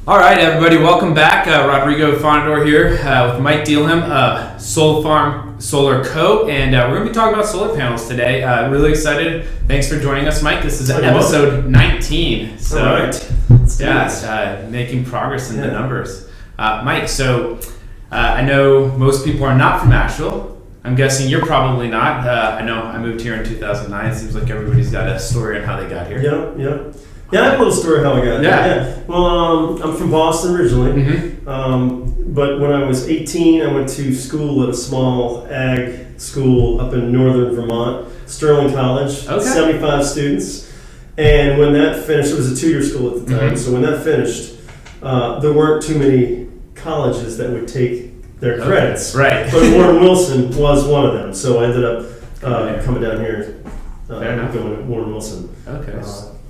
All right, everybody, welcome back. Rodrigo Afanador here with Mike Diethelm, Solfarm Solar Co. And we're going to be talking about solar panels today. Really excited. Thanks for joining us, Mike. This is episode 19. So, all right. Making progress in the numbers. Mike, so I know most people are not from Asheville. I'm guessing you're probably not. I know I moved here in 2009. It seems like everybody's got a story on how they got here. Yeah, I have a little story how I got here. Yeah. Well, I'm from Boston originally, Mm-hmm. but when I was 18, I went to school at a small ag school up in northern Vermont, Sterling College, 75 students. And when that finished, it was a two-year school at the time, so when that finished, there weren't too many colleges that would take their credits. Right. But Warren Wilson was one of them, so I ended up coming down here, going to Warren Wilson. Okay.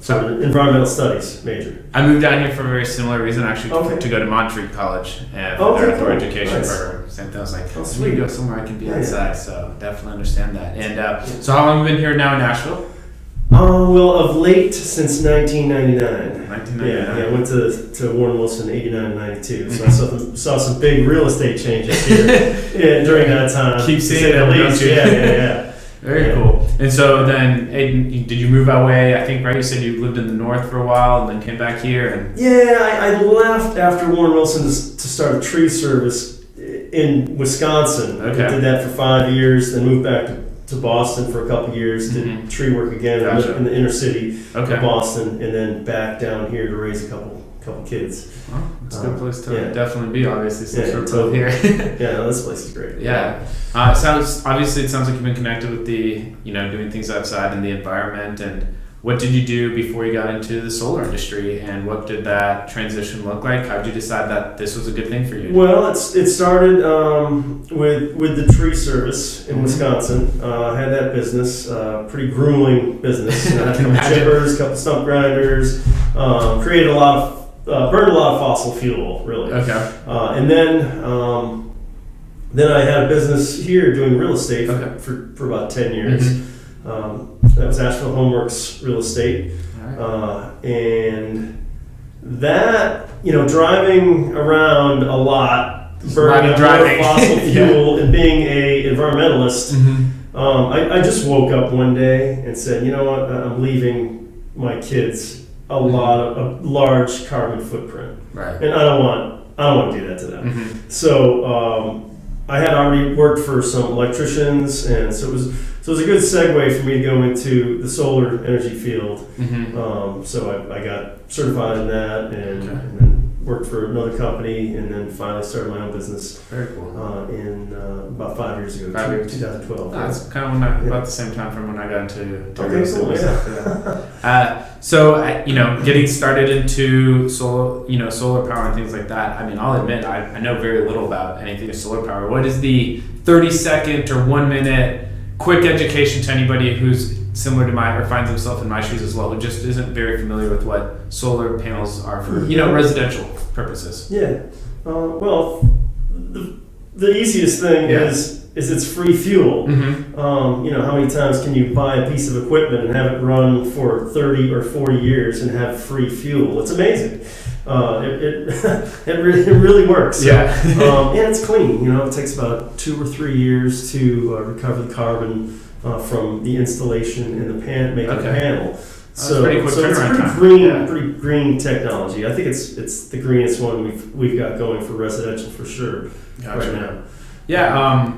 So an environmental studies major. I moved down here for a very similar reason, actually, to go to Montreat College for their outdoor education program. Same thing. I was like, I need to go somewhere I can be outside. So definitely understand that. And so how long have you been here now in Asheville? Well, of late since 1999. 1999. Yeah, I went to Warren Wilson 89 and 92. So I saw some big real estate changes here during that time. Keep seeing it, don't you? Yeah. Very cool. And so then, did you move away? I think, right? You said you lived in the north for a while and then came back here. And I left after Warren Wilson to start a tree service in Wisconsin. Okay. I did that for 5 years, then moved back to Boston for a couple years, did tree work again in the inner city of Boston, and then back down here to raise a couple kids. Well, it's a good place to definitely be, obviously, since we're both here. Yeah, this place is great. Yeah. It sounds like you've been connected with doing things outside in the environment. And what did you do before you got into the solar industry, and what did that transition look like? How did you decide that this was a good thing for you? Well, it started with the tree service in Wisconsin. I had that business, pretty grueling business. I had a couple chippers, a couple stump grinders, burned a lot of fossil fuel, really. Okay. And then I had a business here doing real estate for about 10 years. That was Asheville Homeworks Real Estate. And that, driving around a lot, burning a lot of fossil fuel and being a environmentalist, I just woke up one day and said, you know what, I'm leaving my kids a large carbon footprint. Right. And I don't want to do that to them. So I had already worked for some electricians, and so it was a good segue for me to go into the solar energy field. So I got certified in that, and then worked for another company, and then finally started my own business. Very cool. In about 5 years ago, 2012. That's kind of about the same time from when I got into real estate myself. So getting started into solar power and things like that. I mean, I'll admit I know very little about anything with solar power. What is the 30-second or 1 minute quick education to anybody who's similar to or finds himself in my shoes as well, who just isn't very familiar with what solar panels are for residential purposes? Yeah. Well, the easiest thing is it's free fuel. How many times can you buy a piece of equipment and have it run for 30 or 40 years and have free fuel? It's amazing. It really works. And it's clean. It takes about 2 or 3 years to recover the carbon from the installation in the making the panel. So it's pretty green technology. I think it's the greenest one we've got going for residential for sure right now. Yeah.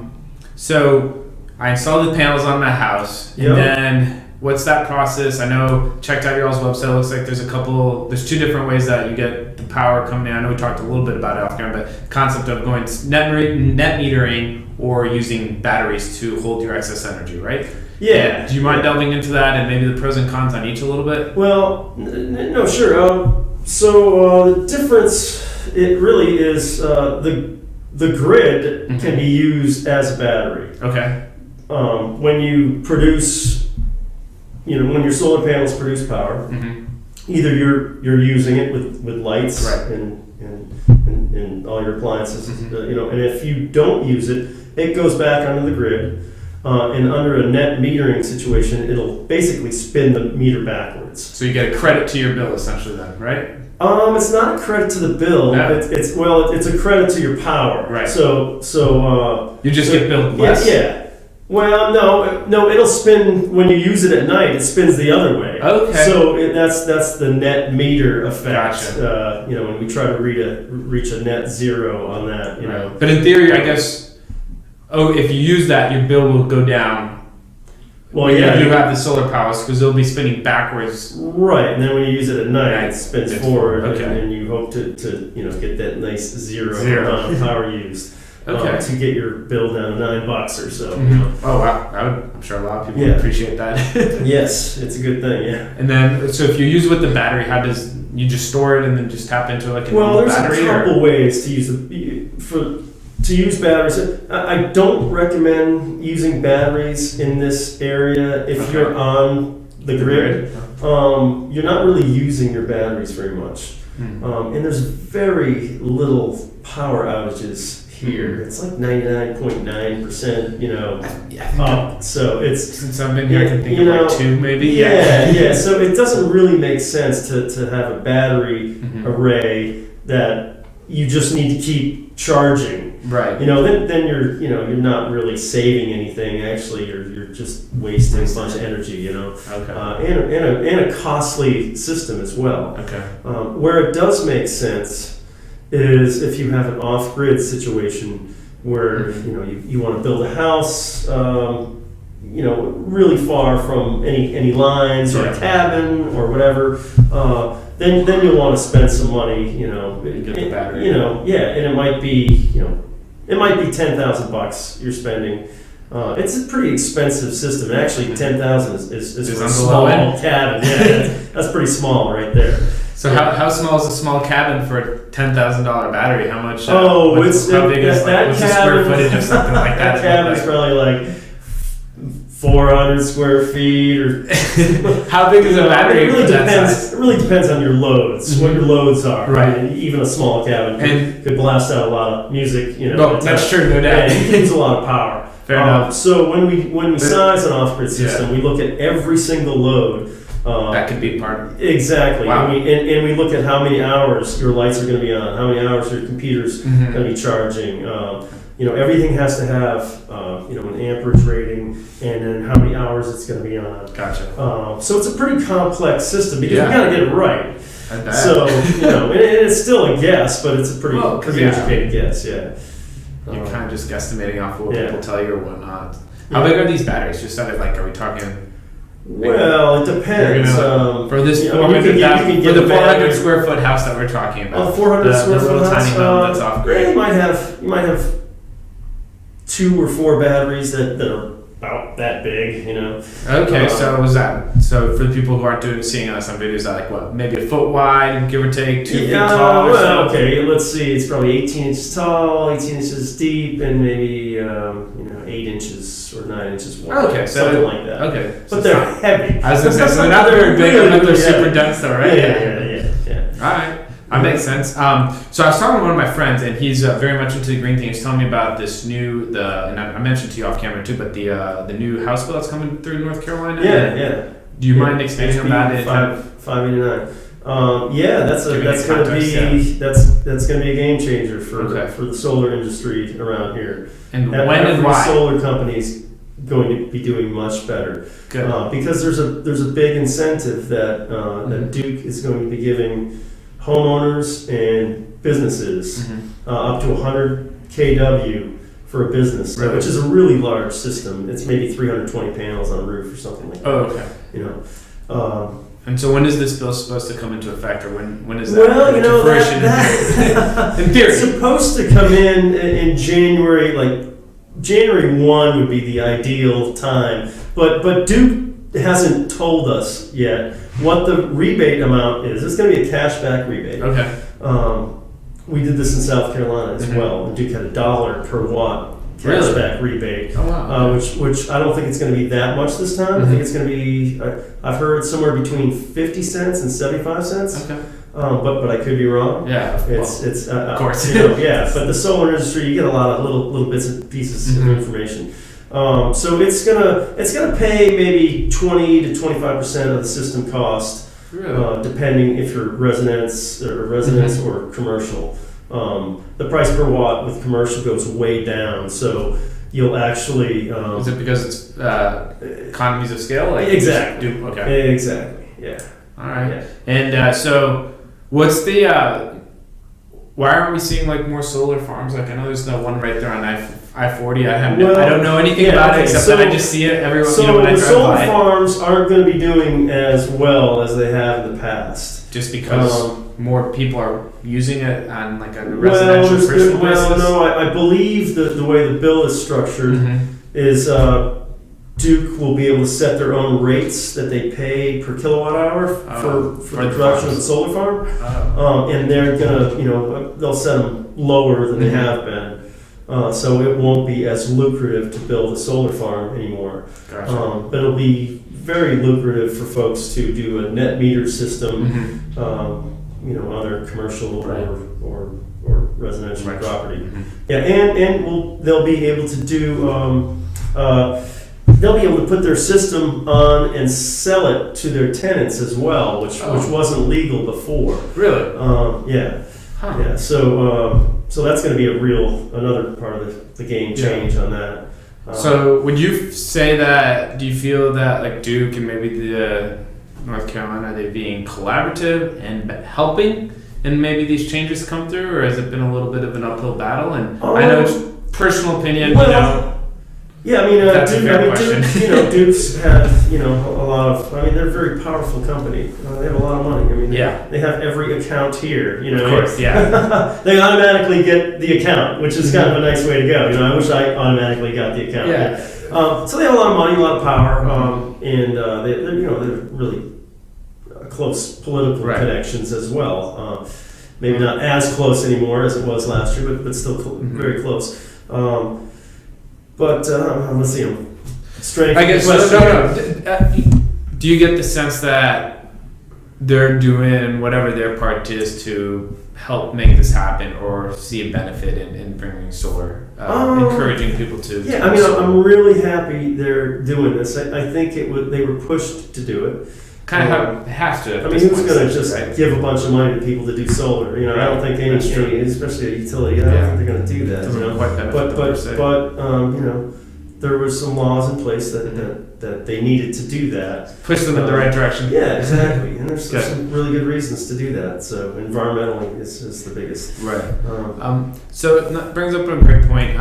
So I installed the panels on my house, and then what's that process? I know, checked out your all's website. It looks like there's 2 different ways that you get the power coming in. I know we talked a little bit about it off camera, but the concept of going net metering or using batteries to hold your excess energy, right? Yeah. Do you mind delving into that and maybe the pros and cons on each a little bit? Well, no, sure. So the difference, it really is the grid can be used as a battery. Okay. When you produce, when your solar panels produce power, either you're using it with lights and all your appliances, and if you don't use it, it goes back onto the grid. and under a net metering situation, it'll basically spin the meter backwards. So you get a credit to your bill essentially then, right? It's not a credit to the bill. No. It's a credit to your power. Right. So you just get billed less. Yeah. Well, no, it'll spin when you use it at night. It spins the other way. Okay. So that's the net meter effect. Gotcha. When we try to reach a net zero on that, you know. But in theory, I guess, if you use that, your bill will go down. Well, when yeah, you have the solar powers because it'll be spinning backwards. Right, and then when you use it at night, it spins forward, okay. and you hope to get that nice zero amount of power used. Okay. To get your bill down to $9 or so. Mm-hmm. You know? Oh wow, I'm sure a lot of people would appreciate that. Yes, it's a good thing. Yeah. And then, so if you use it with the battery, how does you just store it and then just tap into like a normal battery? There's a couple ways to use batteries. I don't recommend using batteries in this area if you're on the grid. You're not really using your batteries very much, and there's very little power outages here. It's like 99.9%, up. So it's, since I've been here, I can think of like 2 maybe. Yeah. So it doesn't really make sense to have a battery array that you just need to keep charging. Right. Then you're not really saving anything. Actually, you're just wasting a bunch of energy. Okay. And a costly system as well. Okay. Where it does make sense is if you have an off-grid situation where you want to build a house, really far from any lines or a cabin or whatever. Then you'll want to spend some money. Get the battery. And it might be $10,000 you're spending. It's a pretty expensive system. And actually, $10,000 is for a small cabin. Yeah, that's pretty small right there. So how small is a small cabin for a $10,000 battery? How much? How big is that what's the square footage of something like that? That cabin's probably like 400 square feet or. How big is a battery? It really depends on your loads. What your loads are. Right. And even a small cabin could blast out a lot of music. That's true, no doubt. And it needs a lot of power. Fair enough. So when we size an off-grid system, we look at every single load. That could be part of it. Exactly. Wow. And we look at how many hours your lights are going to be on, how many hours your computer's going to be charging. Everything has to have an amperage rating and then how many hours it's going to be on. Gotcha. So it's a pretty complex system because we got to get it right. So and it's still a guess, but it's a pretty educated guess. Yeah. You're kind of just guesstimating off of what people tell you or whatnot. How big are these batteries? Just out of are we talking? Well, it depends. For this 400 square foot house that we're talking about, 400 square foot little house, tiny home that's off grid. You might have 2 or 4 batteries that are about that big. Okay, so for the people who aren't seeing us on videos, that maybe a foot wide, give or take, 2 feet tall. Well, okay, let's see. It's probably 18 inches tall, 18 inches deep, and maybe 8 inches or 9 inches wide. Okay, so something like that. Okay, but they're heavy. I was gonna say, so they're not very big, but they're super dense, though, right? Yeah. All right. That makes sense. So I was talking to one of my friends, and he's very much into the green thing. He's telling me about this new, and I mentioned to you off camera too, but the new House bill that's coming through North Carolina. Yeah. Do you mind expanding on that? 589. That's going to be a game changer for the solar industry around here. And when and why? Solar companies going to be doing much better. Good. Because there's a big incentive that Duke is going to be giving homeowners and businesses up to 100 kW for a business, which is a really large system. It's maybe 320 panels on a roof or something like that. Oh, okay. And so when is this bill supposed to come into effect, or when is that? Well, in theory, it's supposed to come in January. January 1 would be the ideal time, but Duke hasn't told us yet what the rebate amount is. It's going to be a cashback rebate. Okay. We did this in South Carolina as well. And Duke had $1 per watt cashback rebate. Oh, wow. Which I don't think it's going to be that much this time. I think it's going to be, I've heard somewhere between 50 cents and 75 cents. Okay. But I could be wrong. Yeah. It's of course. but the solar industry, you get a lot of little bits and pieces of information. So it's gonna pay maybe 20 to 25% of the system cost, Really? depending if you're residence or commercial. The price per watt with commercial goes way down, so you'll actually. Is it because it's economies of scale? Like Exactly. Okay. Exactly. Yeah. All right. Yeah. And so, what's the? Why aren't we seeing like more solar farms? Like I know there's no one right there on I-40. I don't know anything about it except that I just see it everywhere. So when I the drive solar by. farms aren't going to be doing as well as they have in the past. Just because more people are using it on like a residential personal basis? No, I believe the way the bill is structured is Duke will be able to set their own rates that they pay per kilowatt hour for the production of the solar farm, and they're gonna they'll set them lower than they have been, so it won't be as lucrative to build a solar farm anymore. Gotcha. But it'll be very lucrative for folks to do a net meter system, on their commercial or residential property. Yeah, and they'll be able to do. They'll be able to put their system on and sell it to their tenants as well, which wasn't legal before. Really? Yeah. Huh. Yeah. So that's going to be another part of the game change on that. So would you say that? Do you feel that like Duke and maybe the North Carolina, are they being collaborative and helping, and maybe these changes come through, or has it been a little bit of an uphill battle? And I know it's personal opinion, Yeah, I mean, that's a fair question. Duke's had, a lot of. I mean, they're a very powerful company. They have a lot of money. I mean, they have every account here. Of course, yeah. They automatically get the account, which is kind of a nice way to go. I wish I automatically got the account. Yeah. So they have a lot of money, a lot of power, and they're really close political connections as well. Maybe not as close anymore as it was last year, but still very close. But let's see. Strength. I guess. Do you get the sense that they're doing whatever their part is to help make this happen, or see a benefit in bringing solar, encouraging people to? Yeah, I mean, I'm really happy they're doing this. I think they were pushed to do it. Kind of has to. I mean, who's going to just give a bunch of money to people to do solar? I don't think any, especially a utility, I don't think they're going to do that. Doesn't quite benefit but there were some laws in place that they needed to do that. Push them in the right direction. Yeah, exactly. And there's some really good reasons to do that. So environmentally, is the biggest. Right. So that brings up a great point.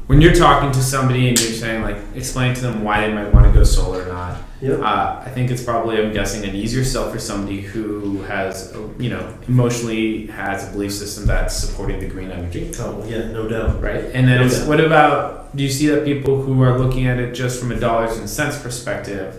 When you're talking to somebody and you're saying, like, explain to them why they might want to go solar or not, I think it's probably, I'm guessing, an easier sell for somebody who has, emotionally has a belief system that's supporting the green energy. Oh, yeah, no doubt. Right? And then what about, do you see that people who are looking at it just from a dollars and cents perspective,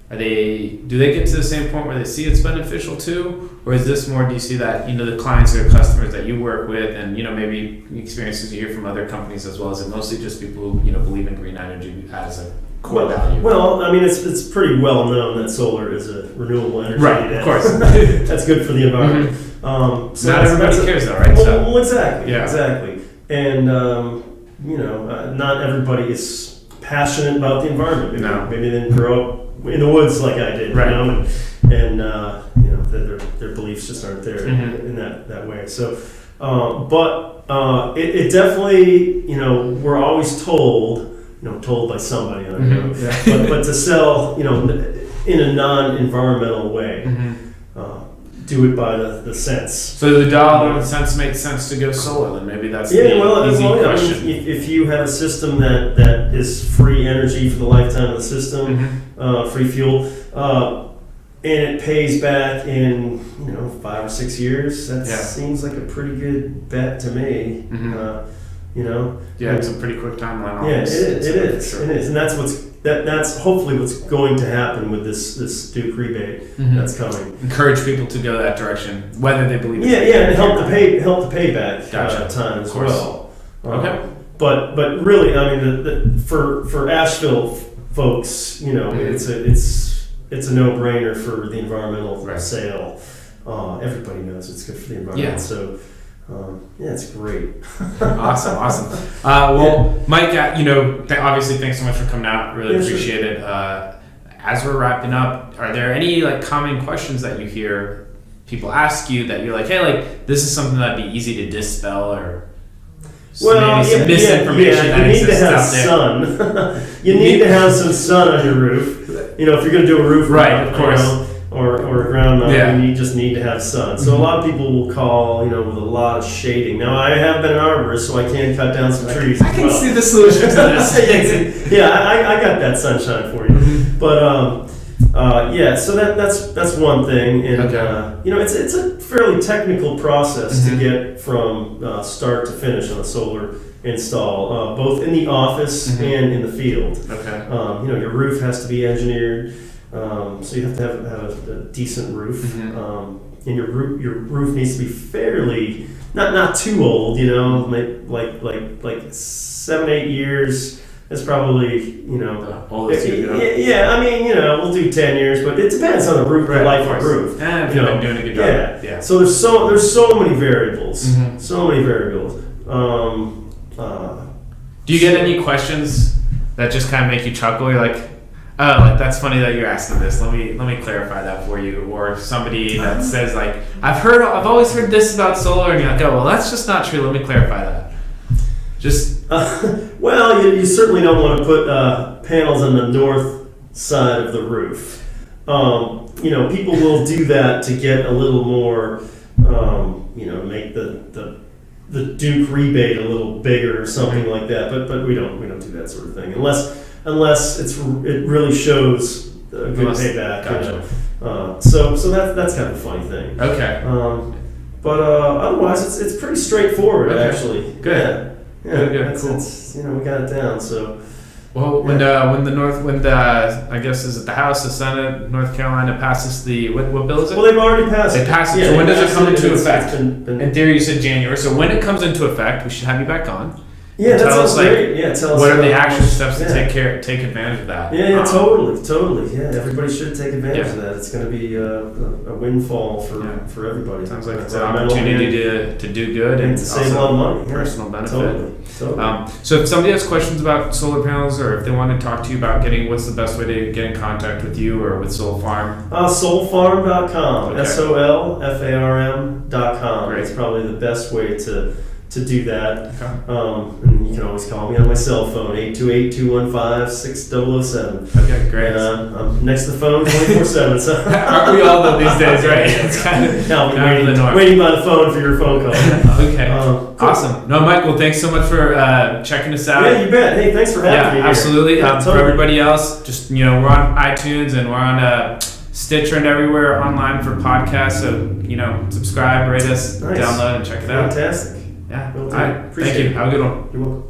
do they get to the same point where they see it's beneficial too? Or is this more, do you see that, the clients or customers that you work with and, maybe experiences you hear from other companies as well, is it mostly just people who, believe in green energy as a core value? Well, I mean, it's pretty well known that solar is a renewable energy. Right, of course. That's good for the environment. So not everybody cares though, right? Well, exactly. Yeah. Exactly. And, not everybody is passionate about the environment. Maybe they didn't grow up in the woods like I did, and their beliefs just aren't there in that way. So, but it definitely, we're always told by somebody, I don't know, but to sell, in a non-environmental way, do it by the cents. So the dollar and cents makes sense to go solar, then maybe that's the easy question. I mean, if you have a system that is free energy for the lifetime of the system, free fuel, and it pays back in 5 or 6 years, that seems like a pretty good bet to me. It's a pretty quick timeline. Yeah, it is, and that's hopefully what's going to happen with this Duke rebate that's coming. Encourage people to go that direction, whether they believe it. And help the payback time as well. Okay. But really, I mean, for Asheville folks, it's a no-brainer for the environmental sale. Everybody knows it's good for the environment. Yeah. So Yeah, it's great. Awesome. Well, Mike, obviously, thanks so much for coming out. Really appreciate it. As we're wrapping up, are there any like common questions that you hear people ask you that you're like, hey, like this is something that'd be easy to dispel, or maybe some misinformation that exists out there? Sun. You need to have some sun on your roof. If you're going to do a roof right, of course. Or a ground mount, you just need to have sun. So a lot of people will call, with a lot of shading. Now, I have been an arborist, so I can cut down some trees. I can see the solution to this. Yeah, I got that sunshine for you. Mm-hmm. But so that's one thing, and it's a fairly technical process to get from start to finish on a solar install, both in the office and in the field. Okay. Your roof has to be engineered. So you have to have a decent roof, and your roof needs to be fairly not too old. Like 7-8 years is probably the oldest you go. Yeah, I mean we'll do 10 years, but it depends on the roof, the life of the roof. And if you've been doing a good job. Yeah. So there's so many variables. So many variables. Do you get any questions that just kind of make you chuckle? You're like, oh, like that's funny that you're asking this. Let me clarify that for you. Or somebody that says like, I've always heard this about solar, and you're like, oh, well, that's just not true. Let me clarify that. Just well, you certainly don't want to put panels on the north side of the roof. People will do that to get a little more, make the Duke rebate a little bigger or something like that. But we don't do that sort of thing unless it really shows a good payback. Gotcha. So that's kind of a funny thing. Okay. But otherwise, it's pretty straightforward actually. Good. Yeah. Good. Cool. We got it down. So. Well, when I guess is it the House, the Senate, North Carolina passes the what bill is it? Well, they've already passed it. They passed it. Yeah, so when does it come into effect? In theory, you said January. So when it comes into effect, we should have you back on. Yeah, that tell us great. Yeah, tell us what are the action steps to take advantage of that. Yeah, totally. Yeah, everybody should take advantage of that. It's going to be a windfall for everybody. Sounds like it's an opportunity to do good and save a lot of money. Personal benefit. Totally. So if somebody has questions about solar panels, or if they want to talk to you about what's the best way to get in contact with you or with Solfarm? Solfarm.com. Okay. SOLFARM.com. Great. It's probably the best way to do that. Okay. And you can always call me on my cell phone, 828-215-6007. Okay, great. I'm next to the phone 24/7. So. Aren't we all though these days, right? It's kind of waiting by the phone for your phone call. Okay. Cool. Awesome. No, Mike, well, thanks so much for checking us out. Yeah, you bet. Hey, thanks for having me here. Absolutely. Yeah, For everybody else, just, we're on iTunes and we're on Stitcher and everywhere online for podcasts. So, subscribe, rate us, download, and check it out. Fantastic. Yeah. All right. Thank you. Have a good one. You're welcome.